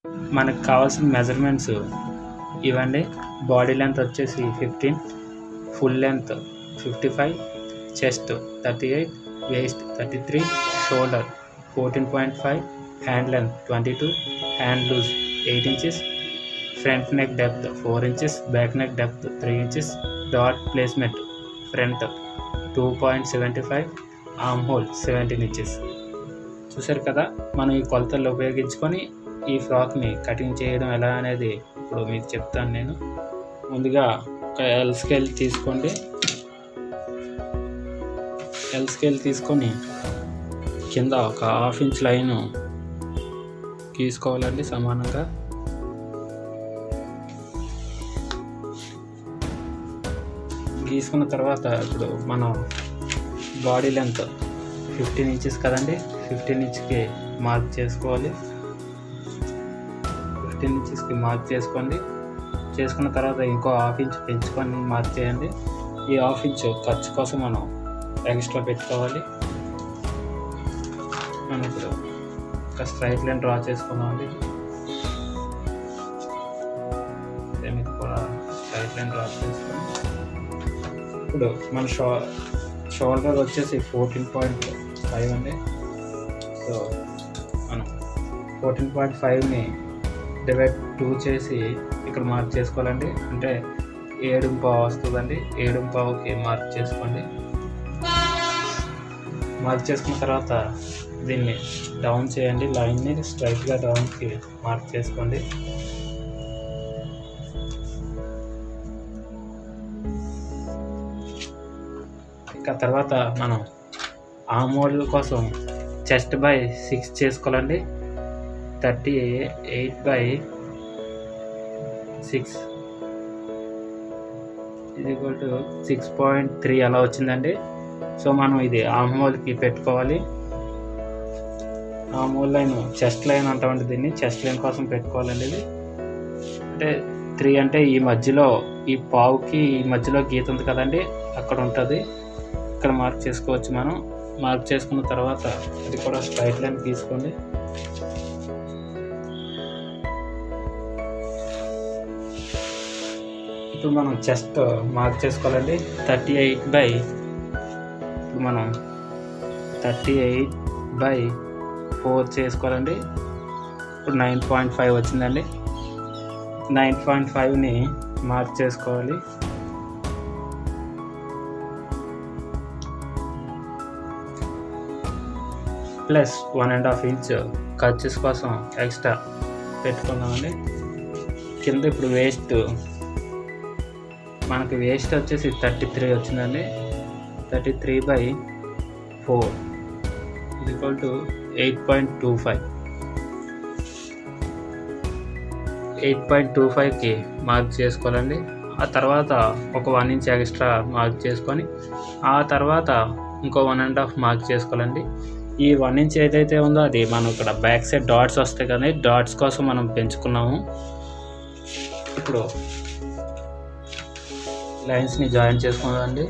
మనకు కావాల్సిన మెజర్మెంట్స్ ఇవ్వండి. బాడీ లెంత్ వచ్చేసి 15, full length 55, chest 38, waist 33, shoulder 14.5, hand length 22, hand loose 8 inches, front neck depth 4 inches, back neck depth 3 inches, dot placement front 2.75, armhole 17 inches. చూసారు కదా, మనం ఈ కొలతలు ఉపయోగించుకొని ఈ ఫ్రాక్ని కటింగ్ చేయడం ఎలా అనేది ఇప్పుడు మీకు చెప్తాను నేను. ముందుగా ఒక ఎల్ స్కేల్ తీసుకోండి. ఎల్ స్కేల్ తీసుకొని కింద ఒక 1/2 inch లైన్ గీసుకోవాలండి సమానంగా. గీసుకున్న తర్వాత ఇప్పుడు మనం బాడీ లెంత్ 15 inches కదండి, 15 inchకి మార్క్ చేసుకోవాలి. 15 inchesకి మార్క్ చేసుకోండి. చేసుకున్న తర్వాత ఇంకో 1/2 inch పెంచుకొని మార్క్ చేయండి. ఈ 1/2 inch ఖర్చు కోసం మనం ఎక్స్ట్రా పెట్టుకోవాలి. మనం ఇప్పుడు ఒక స్ట్రైట్ లైన్ డ్రా చేసుకున్నామండి. దీనికి కూడా స్ట్రైట్ లైన్ డ్రా చేసుకొని ఇప్పుడు మన షోల్డర్ వచ్చేసి 14.5 అండి. సో మనం 14.5ని డివైడ్ 2 చేసి ఇక్కడ మార్క్ చేసుకోవాలండి. అంటే 7.5 వస్తుందండి. 7.5కి మార్క్ చేసుకోండి. మార్క్ చేసుకున్న తర్వాత దీన్ని డౌన్ చేయండి. లైన్ని స్ట్రైట్గా డౌన్కి మార్క్ చేసుకోండి. ఇంకా తర్వాత మనం ఆర్మ్ హోల్ కోసం చెస్ట్ బై 6 చేసుకోవాలండి. 38/6 6.3 అలా వచ్చిందండి. సో మనం ఇది ఆర్మ్ హోల్కి పెట్టుకోవాలి. Arm whole line chest line అంటామండి దీన్ని. చెస్ట్ లైన్ కోసం పెట్టుకోవాలండి. ఇది అంటే 3 అంటే ఈ మధ్యలో ఈ పావుకి ఈ మధ్యలో గీత ఉంది కదండి, అక్కడ ఉంటుంది. ఇక్కడ మార్క్ చేసుకోవచ్చు మనం. మార్క్ చేసుకున్న తర్వాత అది కూడా స్ట్రైట్ లైన్ తీసుకోండి. ఇప్పుడు మనం చెస్ట్ మార్క్ చేసుకోవాలండి. 38/4 చేసుకోవాలండి. ఇప్పుడు 9.5 వచ్చిందండి. 9.5ని మార్క్ చేసుకోవాలి. ప్లస్ 1.5 inch ఖర్చు కోసం ఎక్స్ట్రా పెట్టుకుందామండి. కింద ఇప్పుడు మనకి వేస్ట్ వచ్చేసి 33 వచ్చిందండి. 33/4 8.25. 8.25కి మార్క్ చేసుకోవాలండి. ఆ తర్వాత ఒక 1 inch ఎక్స్ట్రా మార్క్ చేసుకొని ఆ తర్వాత ఇంకో 1.5 మార్క్ చేసుకోవాలండి. ఈ 1 inch ఏదైతే ఉందో అది మనం ఇక్కడ బ్యాక్ సైడ్ డాట్స్ వస్తాయి కానీ డాట్స్ కోసం మనం పెంచుకున్నాము. ఇప్పుడు లైన్స్ని జాయిన్ చేసుకుందామండి.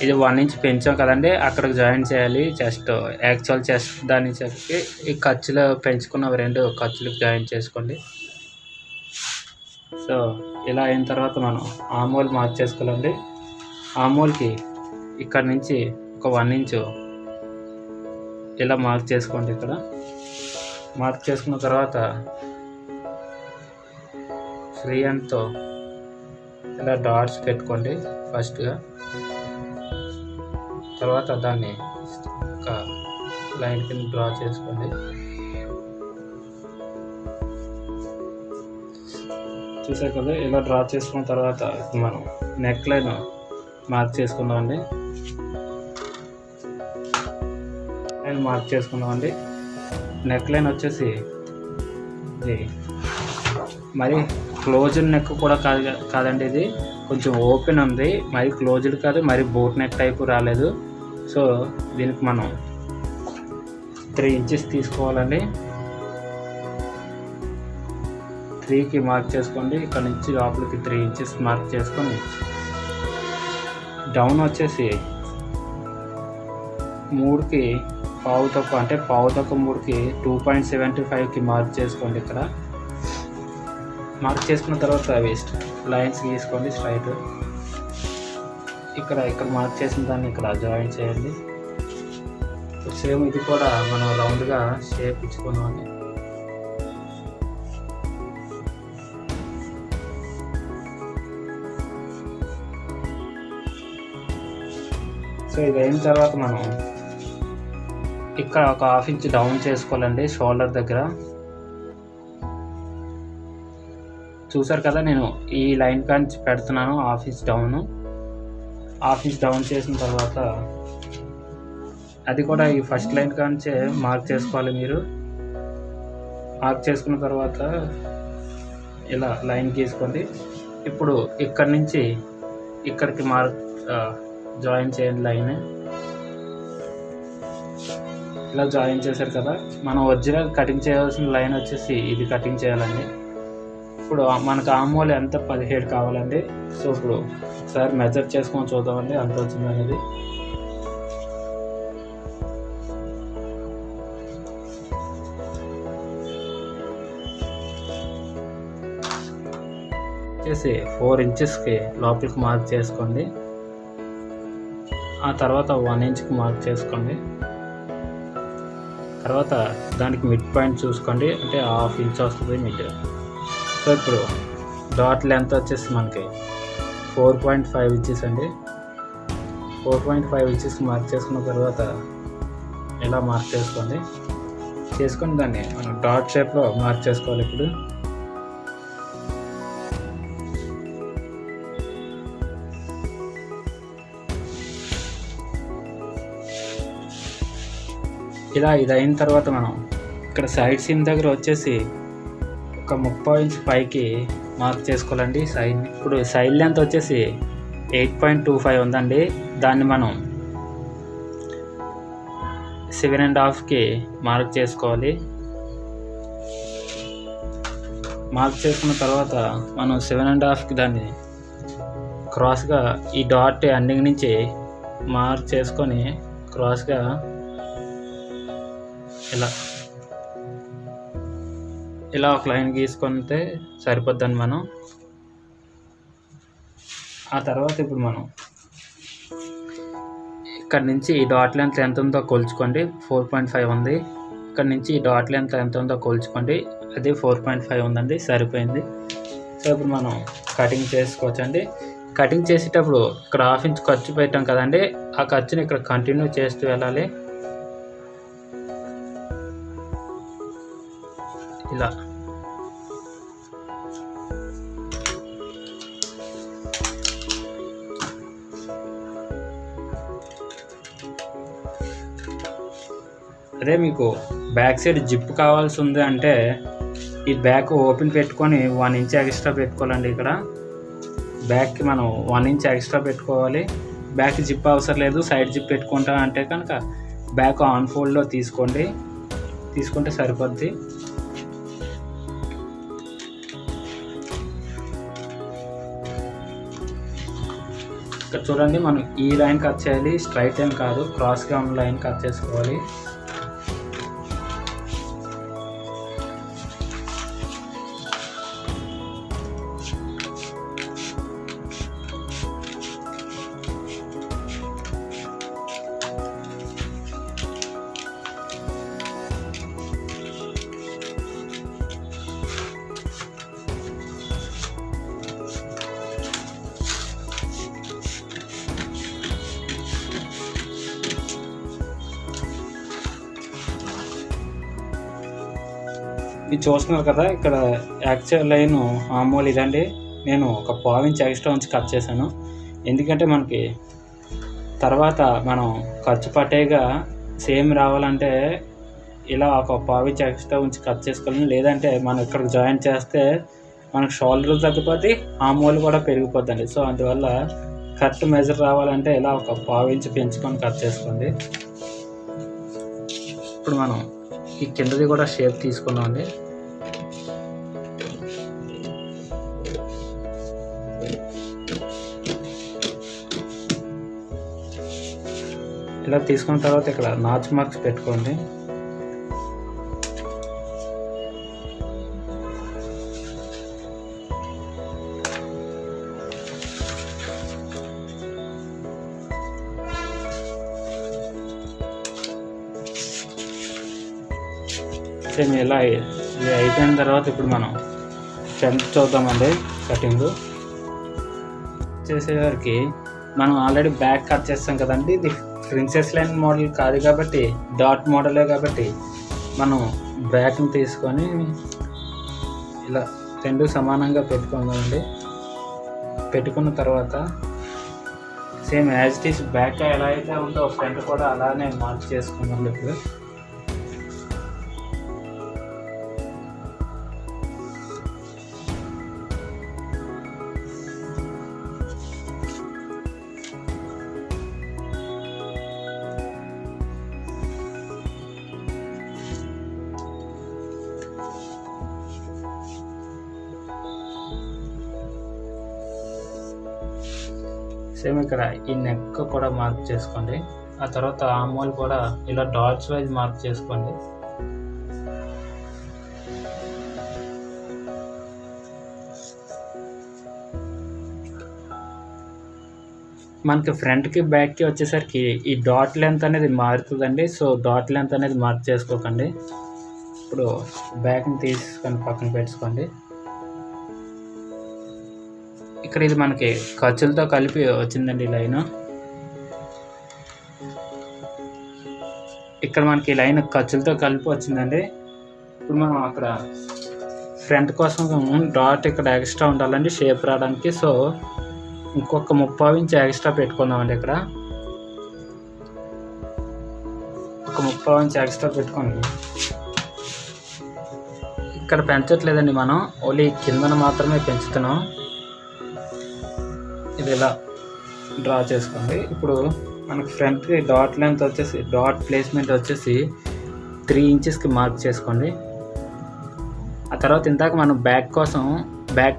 ఇది 1 inch పెంచాం కదండి, అక్కడికి జాయిన్ చేయాలి. యాక్చువల్ చెస్ట్ దాన్ని చెప్పి ఈ ఖర్చులు పెంచుకున్న 2 ఖర్చులకు జాయిన్ చేసుకోండి. సో ఇలా అయిన తర్వాత మనం ఆర్మ్ హోల్ మార్క్ చేసుకోవాలండి. ఆర్మ్ హోల్కి ఇక్కడ నుంచి ఒక 1 inch ఇలా మార్క్ చేసుకోండి. ఇక్కడ మార్క్ చేసుకున్న తర్వాత ఫ్రీ హ్యాండ్తో ఇలా డాట్స్ పెట్టుకోండి ఫస్ట్గా. తర్వాత దాన్ని ఒక లైన్ కింద డ్రా చేసుకోండి. చూసారు కదా, ఇలా డ్రా చేసుకున్న తర్వాత మనం నెక్ లైన్ మార్క్ చేసుకుందామండి. నెక్ లైన్ వచ్చేసి ఇది మరి క్లోజ్డ్ నెక్ కూడా కాదండి, ఇది కొంచెం ఓపెన్ ఉంది. మరి క్లోజ్డ్ కాదు, మరి బోట్ నెక్ టైపు రాలేదు. సో దీనికి మనం 3 inches తీసుకోవాలండి. 3కి మార్క్ చేసుకోండి. ఇక్కడ నుంచి లోపలికి 3 inches మార్క్ చేసుకొని డౌన్ వచ్చేసి 3కి పావు తక్కువ 3కి 2.75కి మార్క్ చేసుకోండి. ఇక్కడ మార్క్ చేసుకున్న తర్వాత వేస్ట్ లైన్స్ గీసుకోండి స్ట్రైట్. ఇక్కడ మార్క్ చేసిన దాన్ని ఇక్కడ జాయిన్ చేయండి. సేమ్ ఇది కూడా మనం రౌండ్గా షేప్ ఇచ్చుకున్నామండి. సో ఇది అయిన తర్వాత మనం ఇక్కడ ఒక 1/2 ఇంచ్ డౌన్ చేసుకోవాలండి షోల్డర్ దగ్గర. చూసారు కదా, నేను ఈ లైన్ కాంచి పెడుతున్నాను 1/2 ఇంచ్ డౌన్. 1/2 ఇంచ్ డౌన్ చేసిన తర్వాత అది కూడా ఈ ఫస్ట్ లైన్ కాంచే మార్క్ చేసుకోవాలి. మీరు మార్క్ చేసుకున్న తర్వాత ఇలా లైన్ గీసుకోండి. ఇప్పుడు ఇక్కడి నుంచి ఇక్కడికి మార్క్ జాయిన్ చేయండి లైన్. ఇలా జాయిన్ చేశారు కదా, మనం ఒరిజినల్ కటింగ్ చేయాల్సిన లైన్ వచ్చేసి ఇది కటింగ్ చేయాలండి. ఇప్పుడు మనకు ఆమోల్ ఎంత 17 కావాలండి. సో ఇప్పుడు ఒకసారి మెజర్ చేసుకొని చూద్దామండి ఎంత వచ్చింది అనేది. వచ్చేసి 4 ఇంచెస్కి లోపలికి మార్క్ చేసుకోండి. ఆ తర్వాత 1 ఇంచ్కి మార్క్ చేసుకోండి. తర్వాత దానికి మిడ్ పాయింట్ చూసుకోండి, అంటే 1/2 ఇంచ్ వస్తుంది మిడ్. సో ఇప్పుడు డాట్ లెంత్ వచ్చేసి మనకి 4.5 ఇంచెస్ అండి. 4.5 ఇంచెస్కి మార్క్ చేసుకున్న తర్వాత ఇలా మార్క్ చేసుకొని దాన్ని మనం డాట్ షేప్లో మార్క్ చేసుకోవాలి. ఇప్పుడు ఇలా ఇది అయిన తర్వాత మనం ఇక్కడ సైడ్ సీమ్ దగ్గర వచ్చేసి ఒక 30 ఇంచ్ పైకి మార్క్ చేసుకోవాలండి సైడ్. ఇప్పుడు సైడ్ లెంత్ వచ్చేసి 8.25 ఉందండి. దాన్ని మనం 7.5కి మార్క్ చేసుకోవాలి. మార్క్ చేసుకున్న తర్వాత మనం 7.5కి దాన్ని క్రాస్గా ఈ డాట్ ఎండింగ్ నుంచి మార్క్ చేసుకొని క్రాస్గా ఇలా ఒక లైన్ గీసుకుంటే సరిపోద్దని మనం. ఆ తర్వాత ఇప్పుడు మనం ఇక్కడ నుంచి ఈ డాట్ లెంత్ ఎంత ఉందో కొలుచుకోండి. 4.5 ఉంది. ఇక్కడ నుంచి ఈ డాట్ లెంత్ ఎంత ఉందో కొలుచుకోండి, అది 4.5 ఉందండి, సరిపోయింది. సో ఇప్పుడు మనం కటింగ్ చేసుకోవచ్చండి. కటింగ్ చేసేటప్పుడు ఇక్కడ 1/2 ఇంచ్ ఖర్చు పెట్టాం కదండి, ఆ ఖర్చుని ఇక్కడ కంటిన్యూ చేస్తూ వెళ్ళాలి. ఇలా అదే మీకు బ్యాక్ సైడ్ జిప్ కావాల్సి ఉంది అంటే ఈ బ్యాక్ ఓపెన్ పెట్టుకొని 1 ఇంచ్ ఎక్స్ట్రా పెట్టుకోవాలండి. ఇక్కడ బ్యాక్కి మనం 1 ఇంచ్ ఎక్స్ట్రా పెట్టుకోవాలి. బ్యాక్ జిప్ అవసరం లేదు, సైడ్ జిప్ పెట్టుకుంటా అంటే కనుక బ్యాక్ ఆన్ ఫోల్డ్లో తీసుకుంటే సరిపోద్ది. ఇక్కడ చూడండి, మనం ఈ లైన్ కట్ చేయాలి, స్ట్రైట్ లైన్ కాదు, క్రాస్గా ఉన్న లైన్ కట్ చేసుకోవాలి. ఇది చూస్తున్నారు కదా, ఇక్కడ యాక్చువల్ లైన్ మామూలు ఇదండి. నేను ఒక 1/4 ఇంచ్ ఎక్స్ట్రా ఉంచి కట్ చేశాను. ఎందుకంటే మనకి తర్వాత మనం ఖర్చు పట్టేగా సేమ్ రావాలంటే ఇలా ఒక 1/4 ఇంచ్ ఎక్స్ట్రా ఉంచి కట్ చేసుకోవాలి. లేదంటే మనం ఇక్కడికి జాయిన్ చేస్తే మనకు షోల్డర్ తగ్గిపోతే మామూలు కూడా పెరిగిపోద్దండి. సో అందువల్ల కరెక్ట్ మెజర్ రావాలంటే ఇలా ఒక 1/4 ఇంచ్ పెంచుకొని కట్ చేసుకోండి. ఇప్పుడు మనం ఈ కిందది కూడా షేప్ తీసుకున్నామండి. ఇలా తీసుకున్న తర్వాత ఇక్కడ నాచ్ మార్క్స్ పెట్టుకోండి. సేమ్ ఇలా ఇది అయిపోయిన తర్వాత ఇప్పుడు మనం ఫ్రంట్ చూద్దామండి. కటింగ్ చేసేవారికి మనం ఆల్రెడీ బ్యాక్ కట్ చేస్తాం కదండి. ఇది ప్రిన్సెస్ లైన్ మోడల్ కాదు కాబట్టి డాట్ మోడలే కాబట్టి మనం బ్యాక్ని తీసుకొని ఇలా రెండు సమానంగా పెట్టుకుందామండి. పెట్టుకున్న తర్వాత same as it is back ఎలా అయితే ఉందో ఫ్రంట్ కూడా అలానే మార్క్ చేసుకుందాం. ఇప్పుడు సేమ్ ఇక్కడ ఈ నెక్ కూడా మార్క్ చేసుకోండి. ఆ తర్వాత ఆర్మ్ కూడా ఇలా డాట్స్ వైజ్ మార్క్ చేసుకోండి. మనకి ఫ్రంట్కి బ్యాక్కి వచ్చేసరికి ఈ డాట్ లెంత్ అనేది మారుతుందండి. సో డాట్ లెంత్ అనేది మార్క్ చేసుకోకండి. ఇప్పుడు బ్యాక్ని తీసుకొని పక్కన పెట్టుకోండి. ఇక్కడ ఇది మనకి ఖర్చులతో కలిపి వచ్చిందండి లైన్. ఇక్కడ మనకి లైన్ ఖర్చులతో కలిపి వచ్చిందండి. ఇప్పుడు మనం అక్కడ ఫ్రంట్ కోసం డాట్ ఇక్కడ ఎక్స్ట్రా ఉండాలండి షేప్ రావడానికి. సో ఇంకొక 30 ఇంచ్ ఎక్స్ట్రా పెట్టుకుందామండి. ఇక్కడ ఒక 30 ఇంచ్ ఎక్స్ట్రా పెట్టుకోండి. ఇక్కడ పెంచట్లేదండి, మనం ఓన్లీ కిందన మాత్రమే పెంచుతున్నాం. ఇది ఇలా డ్రా చేసుకోండి. ఇప్పుడు మనకి ఫ్రంట్కి డాట్ లెంత్ వచ్చేసి డాట్ ప్లేస్మెంట్ వచ్చేసి 3 ఇంచెస్కి మార్క్ చేసుకోండి. ఆ తర్వాత ఇందాక మనం బ్యాక్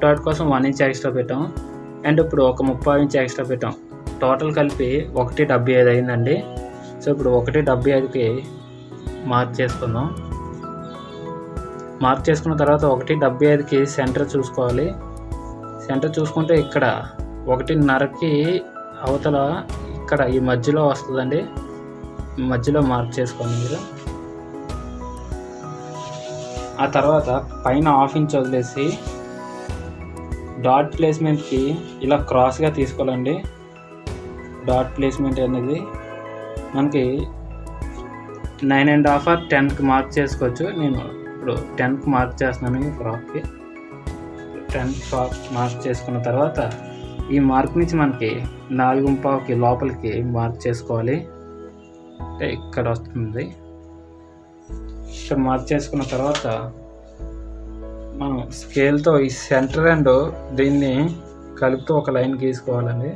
డాట్ కోసం 1 ఇంచ్ ఎక్స్ట్రా పెట్టాం. అండ్ ఇప్పుడు ఒక 30 ఇంచ్ ఎక్స్ట్రా పెట్టాం. టోటల్ కలిపి 1.75 అయిందండి. సో ఇప్పుడు 1.75కి మార్క్ చేసుకుందాం. మార్క్ చేసుకున్న తర్వాత 1.75కి సెంటర్ చూసుకోవాలి. సెంటర్ చూసుకుంటే ఇక్కడ 1.5కి అవతల ఇక్కడ ఈ మధ్యలో వస్తుందండి. మధ్యలో మార్క్ చేసుకోండి మీరు. ఆ తర్వాత పైన 1/2 ఇంచ్ వదిలేసి డాట్ ప్లేస్మెంట్కి ఇలా క్రాస్గా తీసుకోవాలండి. డాట్ ప్లేస్మెంట్ అనేది మనకి 9.5 or 10కి మార్క్ చేసుకోవచ్చు. నేను ఇప్పుడు 10కి మార్క్ చేస్తున్నాను. ఫ్రాక్కి 10 మార్క్ చేసుకున్న తర్వాత ఈ మార్క్ నుంచి మనకి 4.25కి లోపలికి మార్క్ చేసుకోవాలి. అంటే ఇక్కడ వస్తుంది. ఇక్కడ మార్క్ చేసుకున్న తర్వాత మనం స్కేల్తో ఈ సెంటర్ అండ్ దీన్ని కలుపుతూ ఒక లైన్ గీసుకోవాలండి.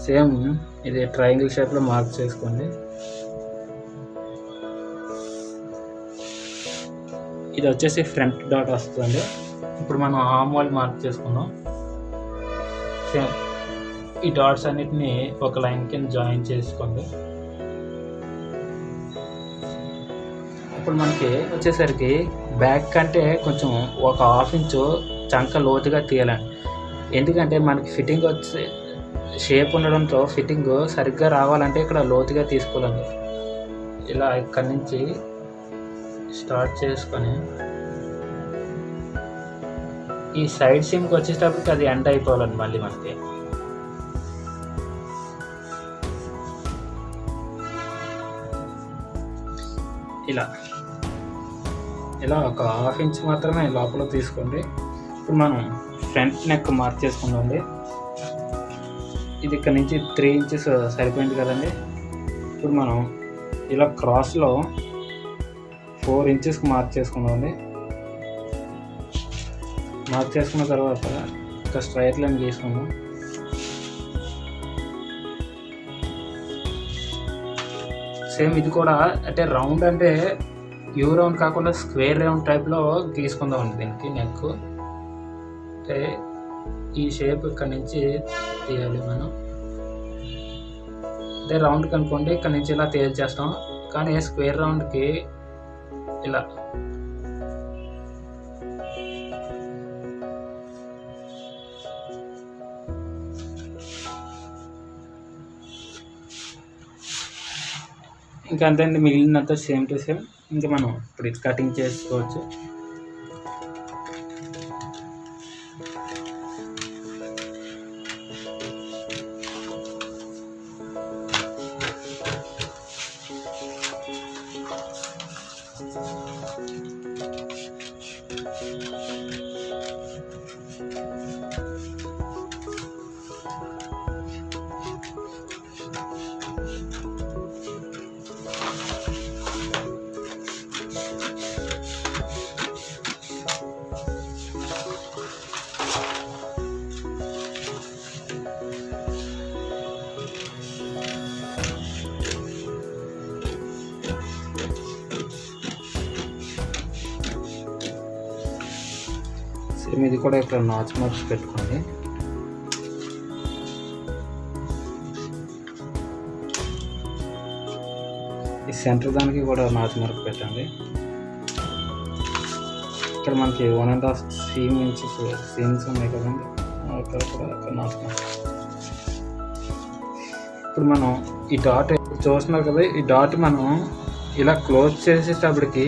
సేమ్ ఇది ట్రయాంగిల్ షేప్లో మార్క్ చేసుకోండి. ఇది వచ్చేసి ఫ్రంట్ డాట్ వస్తుందండి. ఇప్పుడు మనం ఆర్మ్ హోల్ మార్క్ చేసుకున్నాం. సేమ్ ఈ డాట్స్ అన్నిటిని ఒక లైన్ కింద జాయిన్ చేసుకోండి. ఇప్పుడు మనకి వచ్చేసరికి బ్యాక్ కంటే కొంచెం ఒక 1/2 ఇంచు చంక లోతుగా తీయాలండి. ఎందుకంటే మనకి ఫిట్టింగ్ వచ్చే షేప్ ఉండడంతో ఫిట్టింగ్ సరిగ్గా రావాలంటే ఇక్కడ లోతుగా తీసుకోవాలండి. ఇలా ఇక్కడి నుంచి స్టార్ట్ చేసుకొని ఈ సైడ్ సిమ్కి వచ్చేటప్పటికి అది ఎండ్ అయిపోవాలండి. మళ్ళీ మనకి ఇలా ఒక 1/2 ఇంచ్ మాత్రమే లోపల తీసుకోండి. ఇప్పుడు మనం ఫ్రంట్ నెక్ మార్క్ చేసుకుందామండి. ఇది ఇక్కడ నుంచి 3 ఇంచెస్ సరిపోయింది కదండి. ఇప్పుడు మనం ఇలా క్రాస్లో 4 ఇంచెస్కి మార్క్ చేసుకుందామండి. మార్క్ చేసుకున్న తర్వాత ఒక స్ట్రైట్ లైన్ గీసుకుందాం. సేమ్ ఇది కూడా అంటే రౌండ్ అంటే యూ రౌండ్ కాకుండా స్క్వేర్ రౌండ్ టైప్లో గీసుకుందామండి. దీనికి నెక్ అంటే ఈ షేప్ ఇక్కడ నుంచి తీయాలి మనం. అంటే రౌండ్ కనుకోండి ఇక్కడ నుంచి ఇలా చేస్తాం, కానీ స్క్వేర్ రౌండ్కి ఇలా ఇంకా అంతే అండి. మిగిలినంత సేమ్ టు సేమ్. ఇంకా మనం ఇప్పుడు ఇది కటింగ్ చేసుకోవచ్చు. సేమ్ ఇది కూడా ఇక్కడ నాచ్ మార్క్స్ పెట్టుకోండి. ఈ సెంటర్ దానికి కూడా నాచ్ మార్క్ పెట్టండి. ఇక్కడ మనకి 1.5 సీమ్ ఇంచెస్ సీమ్స్ ఉన్నాయి కదండి, అక్కడ కూడా అక్కడ నాచ్ మార్క్. ఇప్పుడు మనం ఈ డాట్ చూస్తున్నారు కదా, ఈ డాట్ మనం ఇలా క్లోజ్ చేసేటప్పటికి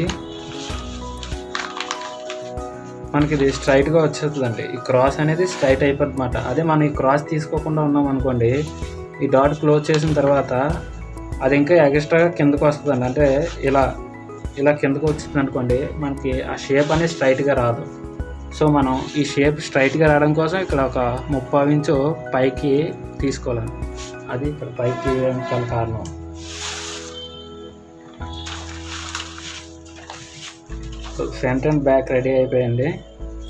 మనకి ఇది స్ట్రైట్గా వచ్చేస్తుందండి. ఈ క్రాస్ అనేది స్ట్రైట్ అయిపోతుంది అన్నమాట. అదే మనం ఈ క్రాస్ తీసుకోకుండా ఉన్నాం అనుకోండి, ఈ డాట్ క్లోజ్ చేసిన తర్వాత అది ఇంకా ఎక్స్ట్రాగా కిందకు వస్తుందండి. అంటే ఇలా ఇలా కిందకు వచ్చింది అనుకోండి, మనకి ఆ షేప్ అనేది స్ట్రైట్గా రాదు. సో మనం ఈ షేప్ స్ట్రైట్గా రావడం కోసం ఇక్కడ ఒక 30 ఇంచు పైకి తీసుకోవాలండి. అది ఇక్కడ పైకి తీయడానికి కారణం. ఫ్రంట్ అండ్ బ్యాక్ రెడీ అయిపోయింది.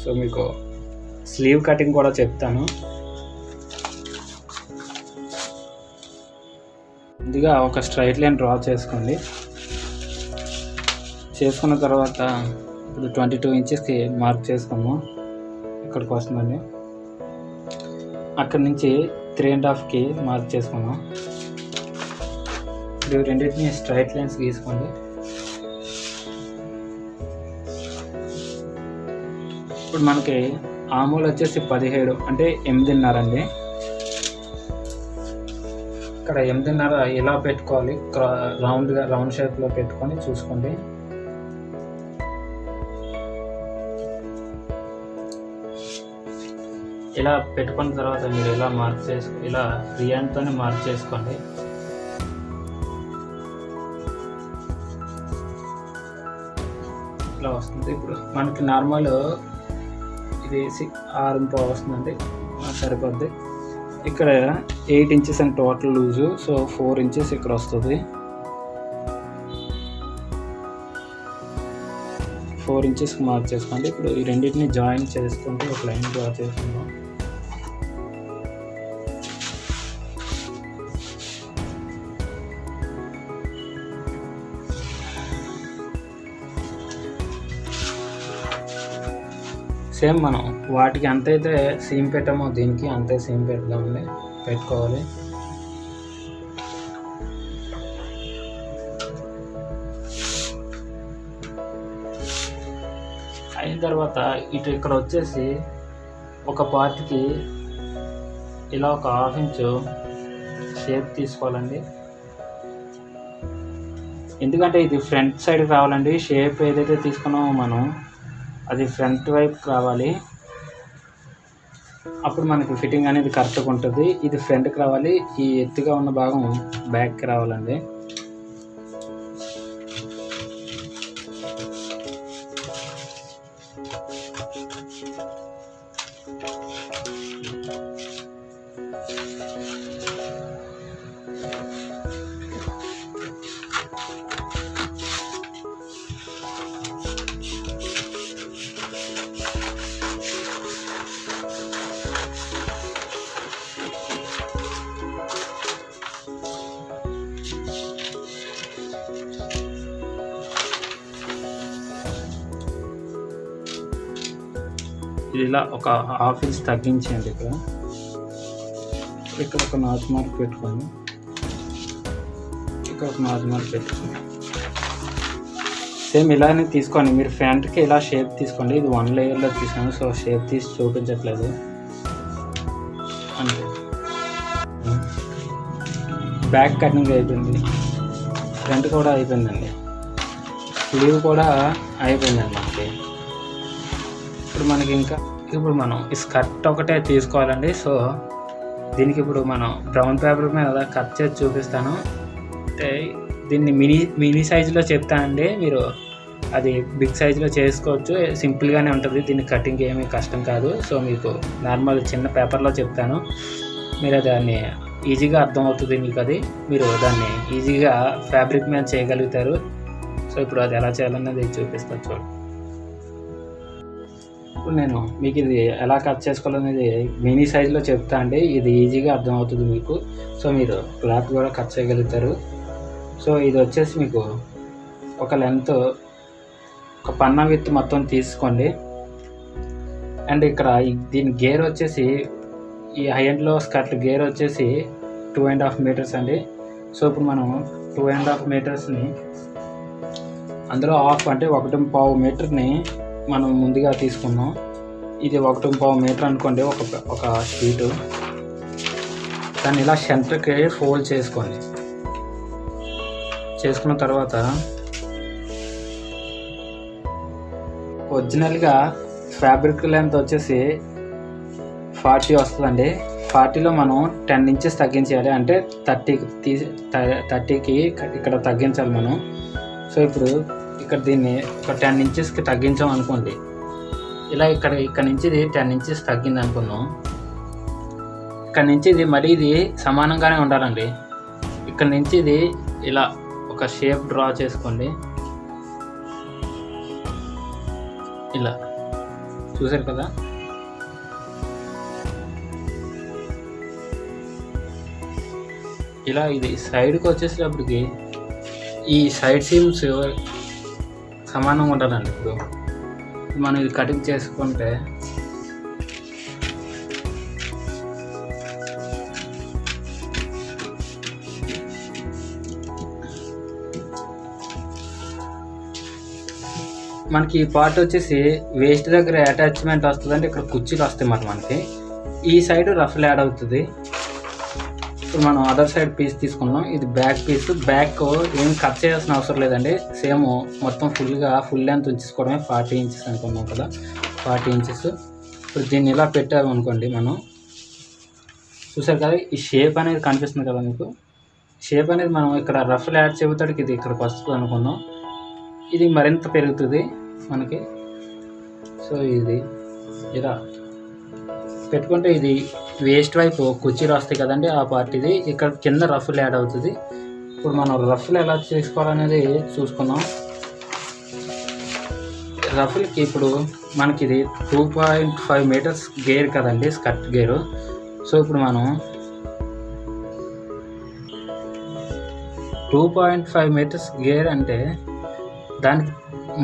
సో మీకు స్లీవ్ కటింగ్ కూడా చెప్తాను. ముందుగా ఒక స్ట్రైట్ లైన్ డ్రా చేసుకోండి. చేసుకున్న తర్వాత ఇప్పుడు 22 ఇంచెస్కి మార్క్ చేసుకున్నాము. ఇక్కడికి వస్తుందండి. అక్కడి నుంచి 3.5కి మార్క్ చేసుకున్నాం. ఇప్పుడు రెండింటిని స్ట్రైట్ లైన్స్ గీసుకోండి. ఇప్పుడు మనకి ఆమూలు వచ్చేసి 17 అంటే 8.5 అండి. ఇక్కడ 8.5 ఇలా పెట్టుకోవాలి, రౌండ్ షేప్లో పెట్టుకొని చూసుకోండి. ఇలా పెట్టుకున్న తర్వాత మీరు ఇలా మార్క్ ఇలా ఫ్రీ హ్యాండ్తోనే మార్క్ చేసుకోండి. ఇలా వస్తుంది. ఇప్పుడు మనకి నార్మల్ ఇది 6.5 వస్తుందండి, సరిపోద్ది. ఇక్కడ 8 inches and total loose. So 4 inches ఇక్కడ వస్తుంది. 4 ఇంచెస్కి మార్క్ చేసుకోండి. ఇప్పుడు ఈ రెండింటిని జాయిన్ చేసుకుంటే ఒక లైన్ డ్రా చేసుకుందాం. సేమ్ మనం వాటికి ఎంతైతే సీమ్ పెట్టామో దీనికి అంతే సీమ్ పెట్టుకోవాలి. అయిన తర్వాత ఇక్కడ వచ్చేసి ఒక పార్ట్కి ఇలా ఒక 1/2 ఇంచు షేప్ తీసుకోవాలండి. ఎందుకంటే ఇది ఫ్రంట్ సైడ్కి రావాలండి. షేప్ ఏదైతే తీసుకున్నామో మనం అది ఫ్రంట్ వైపు రావాలి. అప్పుడు మనకి ఫిట్టింగ్ అనేది కరెక్ట్గా ఉంటుంది. ఇది ఫ్రంట్కి రావాలి, ఈ ఎత్తుగా ఉన్న భాగం బ్యాక్కి రావాలండి. ఇలా ఒక హాఫ్ ఇంచ్ తగ్గించండి. ఇక్కడ ఒక నాచ్ మార్క్ పెట్టుకోండి, ఇక్కడ ఒక నాచ్ మార్క్ పెట్టుకోండి. సేమ్ ఇలానే తీసుకోండి. మీరు ఫ్యాంట్కి ఇలా షేప్ తీసుకోండి. ఇది 1 లేయర్లో తీసాను, సో షేప్ తీసి చూపించట్లేదు అంతే. బ్యాక్ కటింగ్ అయిపోయింది, ఫ్రంట్ కూడా అయిపోయిందండి, స్లీవ్ కూడా అయిపోయిందండి మనకి. ఇప్పుడు మనం ఈ స్కర్ట్ ఒకటే తీసుకోవాలండి. సో దీనికి ఇప్పుడు మనం బ్రౌన్ పేపర్ మీద కట్ చేసి చూపిస్తాను. అంటే దీన్ని మినీ సైజులో చెప్తానండి, మీరు అది బిగ్ సైజులో చేసుకోవచ్చు. సింపుల్గానే ఉంటుంది, దీన్ని కటింగ్ ఏమీ కష్టం కాదు. సో మీకు నార్మల్ చిన్న పేపర్లో చెప్తాను, మీరు దాన్ని ఈజీగా అర్థమవుతుంది మీకు. అది మీరు దాన్ని ఈజీగా ఫ్యాబ్రిక్ మీద చేయగలుగుతారు. సో ఇప్పుడు అది ఎలా చేయాలనేది చూపిస్తాను చూడండి. ఇప్పుడు నేను మీకు ఇది ఎలా కట్ చేసుకోవాలనేది మినీ సైజులో చెప్తా అండి, ఇది ఈజీగా అర్థమవుతుంది మీకు. సో మీరు క్లాత్ కూడా కట్ చేయగలుగుతారు. సో ఇది వచ్చేసి మీకు ఒక లెంత్, ఒక పన్నా విత్ మొత్తం తీసుకోండి. అండ్ ఇక్కడ దీని గేర్ వచ్చేసి, ఈ హై అండ్లో స్కర్ట్ గేర్ వచ్చేసి 2.5 మీటర్స్ అండి. సో ఇప్పుడు మనం 2.5 మీటర్స్ని అందులో హాఫ్ అంటే 1.5 మీటర్ని మనం ముందుగా తీసుకున్నాం. ఇది 1.5 మీటర్ అనుకోండి, ఒక షీటు. దాన్ని ఇలా సెంటర్కి ఫోల్డ్ చేసుకోండి. చేసుకున్న తర్వాత ఒరిజినల్గా ఫ్యాబ్రిక్ లెంత్ వచ్చేసి 40 వస్తుందండి. 40లో మనం 10 ఇంచెస్ తగ్గించాలి, అంటే 30కి ఇక్కడ తగ్గించాలి మనం. సో ఇప్పుడు ఇక్కడ దీన్ని ఒక 10 ఇంచెస్కి తగ్గించాం అనుకోండి. ఇలా ఇక్కడ నుంచి ఇది 10 ఇంచెస్ తగ్గింది అనుకుందాం. ఇక్కడ నుంచి ఇది మరీ ఇది సమానంగానే ఉండాలండి. ఇక్కడ నుంచి ఇది ఇలా ఒక షేప్ డ్రా చేసుకోండి. ఇలా చూసారు కదా, ఇలా ఇది సైడ్కి వచ్చేసేటప్పటికి ఈ సైడ్ సీమ్స్ సమానంగా ఉండాలండి. ఇప్పుడు మనం ఇది కటింగ్ చేసుకుంటే మనకి ఈ పార్ట్ వచ్చేసి వేస్ట్ దగ్గర అటాచ్మెంట్ వస్తుందంటే ఇక్కడ కుర్చీలు వస్తాయి మనకి. ఈ సైడ్ రఫ్లు యాడ్ అవుతుంది. ఇప్పుడు మనం అదర్ సైడ్ పీస్ తీసుకున్నాం, ఇది బ్యాక్ పీస్. బ్యాక్ ఏం కట్ చేయాల్సిన అవసరం లేదండి, సేమ్ మొత్తం ఫుల్ లెంత్ ఉంచుకోవడమే. 40 ఇంచెస్ అనుకున్నాం కదా, 40 ఇంచెస్. ఇప్పుడు దీన్ని ఇలా పెట్టాము అనుకోండి, మనం చూసారు కదా ఈ షేప్ అనేది కనిపిస్తుంది కదా మీకు. షేప్ అనేది మనం ఇక్కడ రఫ్లు యాడ్ చెబుతాడికి ఇది ఇక్కడికి వస్తుంది అనుకున్నాం, ఇది మరింత పెరుగుతుంది మనకి. సో ఇది ఇలా పెట్టుకుంటే ఇది వేస్ట్ వైపు కుర్చీలు వస్తాయి కదండి, ఆ పార్ట్ ఇది. ఇక్కడ కింద రఫ్లు యాడ్ అవుతుంది. ఇప్పుడు మనం రఫ్లు ఎలా చేసుకోవాలనేది చూసుకున్నాం. రఫ్లకి ఇప్పుడు మనకి ఇది 2.5 మీటర్స్ గేర్ కదండి, స్కర్ట్ గేరు. సో ఇప్పుడు మనం 2.5 మీటర్స్ గేర్ అంటే దానికి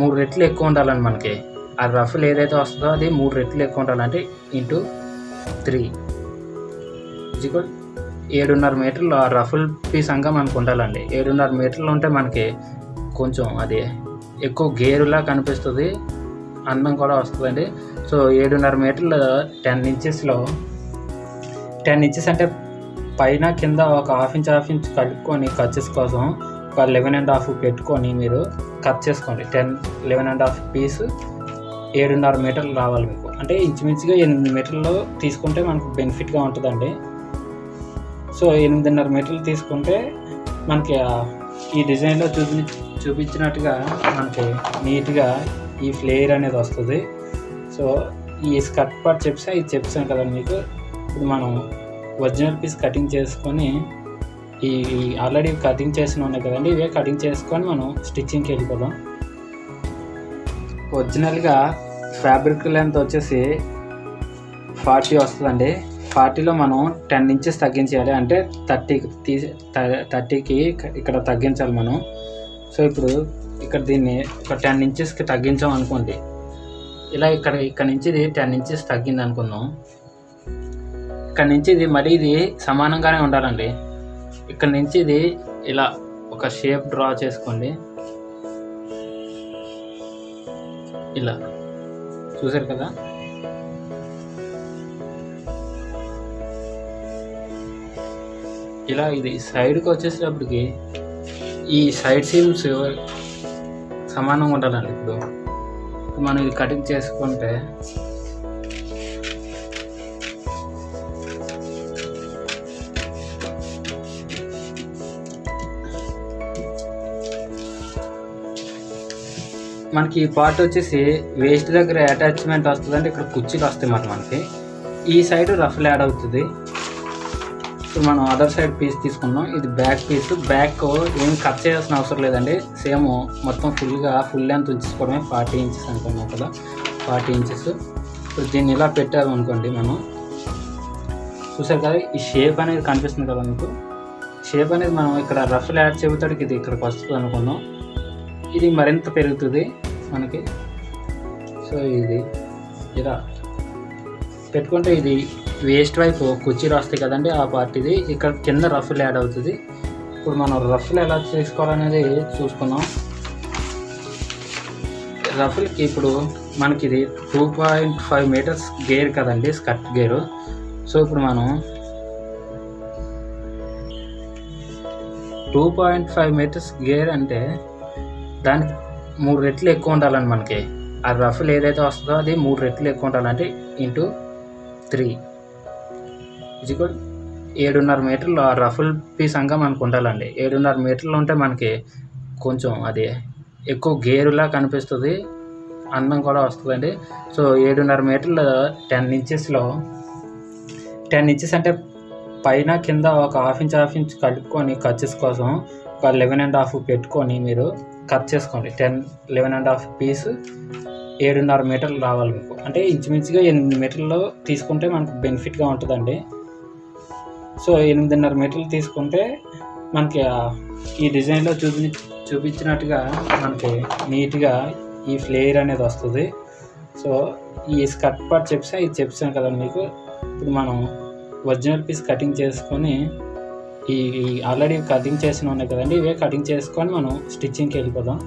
3 రెట్లు ఎక్కువ ఉండాలండి మనకి. ఆ రఫ్లు ఏదైతే వస్తుందో అది 3 రెట్లు ఎక్కువ ఉండాలంటే ఇంటూ 3 7.5 మీటర్లు ఆ రఫుల్ పీస్ అంగా మనకు ఉండాలండి. 7.5 మీటర్లు ఉంటే మనకి కొంచెం అది ఎక్కువ గేరులా కనిపిస్తుంది, అందం కూడా వస్తుందండి. సో 7.5 మీటర్లు 10 ఇంచెస్లో 10 ఇంచెస్ అంటే పైన కింద ఒక హాఫ్ ఇంచ్ కలుపుకొని ఖర్చెస్ కోసం ఒక 11.5 పెట్టుకొని మీరు కట్ చేసుకోండి. 11.5 పీస్ 7.5 మీటర్లు రావాలి మీకు. అంటే ఇంచుమించుగా 8 మీటర్లు తీసుకుంటే మనకు బెనిఫిట్గా ఉంటుందండి. సో 8.5 మీటర్లు తీసుకుంటే మనకి ఈ డిజైన్లో చూపించినట్టుగా మనకి నీట్గా ఈ ఫ్లేయర్ అనేది వస్తుంది. సో ఈ స్కర్ట్ పార్ట్ ఇది చెప్పాను కదా మీకు. ఇప్పుడు మనం ఒరిజినల్ పీస్ కటింగ్ చేసుకొని ఈ ఆల్రెడీ కటింగ్ చేసిన ఉన్నాయి కదండి, ఇవే కటింగ్ చేసుకొని మనం స్టిచ్చింగ్కి వెళ్ళిపోదాం. ఒరిజినల్గా ఫ్యాబ్రిక్ లెంత్ వచ్చేసి 40 వస్తుందండి. 40లో మనం 10 ఇంచెస్ తగ్గించేయాలి, అంటే 30కి ఇక్కడ తగ్గించాలి మనం. సో ఇప్పుడు ఇక్కడ దీన్ని ఒక 10 ఇంచెస్కి తగ్గించాం అనుకోండి. ఇలా ఇక్కడ నుంచి ఇది 10 ఇంచెస్ తగ్గింది అనుకుందాం. ఇక్కడ నుంచి ఇది మరీ ఇది సమానంగానే ఉండాలండి. ఇక్కడ నుంచి ఇది ఇలా ఒక షేప్ డ్రా చేసుకోండి. ఇలా చూసారు కదా, ఇలా ఇది సైడ్కి వచ్చేసేటప్పటికి ఈ సైడ్ సీమ్స్ సమానంగా ఉండాలండి. ఇప్పుడు మనం ఇది కటింగ్ చేసుకుంటే మనకి ఈ పార్ట్ వచ్చేసి వేస్ట్ దగ్గర అటాచ్మెంట్ వస్తుందంటే ఇక్కడ కుర్చీలు వస్తాయి మనకి. ఈ సైడ్ రఫ్లు యాడ్ అవుతుంది. ఇప్పుడు మనం అదర్ సైడ్ పీస్ తీసుకున్నాం. ఇది బ్యాక్ పీస్. బ్యాక్ ఏం కట్ చేయాల్సిన అవసరం లేదండి. సేమ్ మొత్తం ఫుల్ లెంత్ ఉంచుకోవడమే. 40 ఇంచెస్ అనుకున్నాం కదా, 40 ఇంచెస్. ఇప్పుడు దీన్ని ఇలా పెట్టామనుకోండి, మనం చూసారు కదా ఈ షేప్ అనేది కనిపిస్తుంది కదా మీకు. షేప్ అనేది మనం ఇక్కడ రఫ్లు యాడ్ చేయడానికి ఇది ఇక్కడికి వస్తుంది అనుకున్నాం. ఇది మరింత పెరుగుతుంది మనకి. సో ఇది ఇలా పెట్టుకుంటే ఇది వేస్ట్ వైపు కుర్చీలు వస్తాయి కదండి, ఆ పార్ట్ ఇది. ఇక్కడ కింద రఫ్లు యాడ్ అవుతుంది. ఇప్పుడు మనం రఫ్లు ఎలా చేసుకోవాలనేది చూసుకున్నాం. రఫ్లకి ఇప్పుడు మనకి ఇది 2.5 మీటర్స్ గేర్ కదండి, స్కర్ట్ గేరు. సో ఇప్పుడు మనం 2.5 మీటర్స్ గేర్ అంటే దానికి 3 రెట్లు ఎక్కువ ఉండాలండి మనకి. ఆ రఫ్లు ఏదైతే వస్తుందో అది 3 రెట్లు ఎక్కువ ఉండాలంటే ఇంటూ 3 ఇది 7.5 మీటర్లు ఆ రఫుల్ పీస్ అంగా మనకు ఉండాలండి. 7.5 మీటర్లు ఉంటే మనకి కొంచెం అది ఎక్కువ గేరులా కనిపిస్తుంది, అందం కూడా వస్తుందండి. సో 7.5 మీటర్లు 10 ఇంచెస్లో 10 ఇంచెస్ అంటే పైన కింద ఒక హాఫ్ ఇంచ్ కలుపుకొని ఖర్చెస్ కోసం ఒక 11.5 పెట్టుకొని మీరు కట్ చేసుకోండి. 11.5 పీస్ 7.5 మీటర్లు రావాలి మీకు. అంటే ఇంచుమించుగా 8 మీటర్లు తీసుకుంటే మనకు బెనిఫిట్గా ఉంటుందండి. సో 8.5 మీటర్లు తీసుకుంటే మనకి ఈ డిజైన్లో చూపించినట్టుగా మనకి నీట్గా ఈ ఫ్లేర్ అనేది వస్తుంది. సో ఈ స్కర్ట్ పార్ట్ ఇది చెప్పాను కదండి మీకు. ఇప్పుడు మనం ఒరిజినల్ పీస్ కటింగ్ చేసుకొని ఈ ఆల్రెడీ కటింగ్ చేసిన ఉన్నాయి కదండి, ఇవే కటింగ్ చేసుకొని మనం స్టిచ్చింగ్కి వెళ్ళిపోదాం.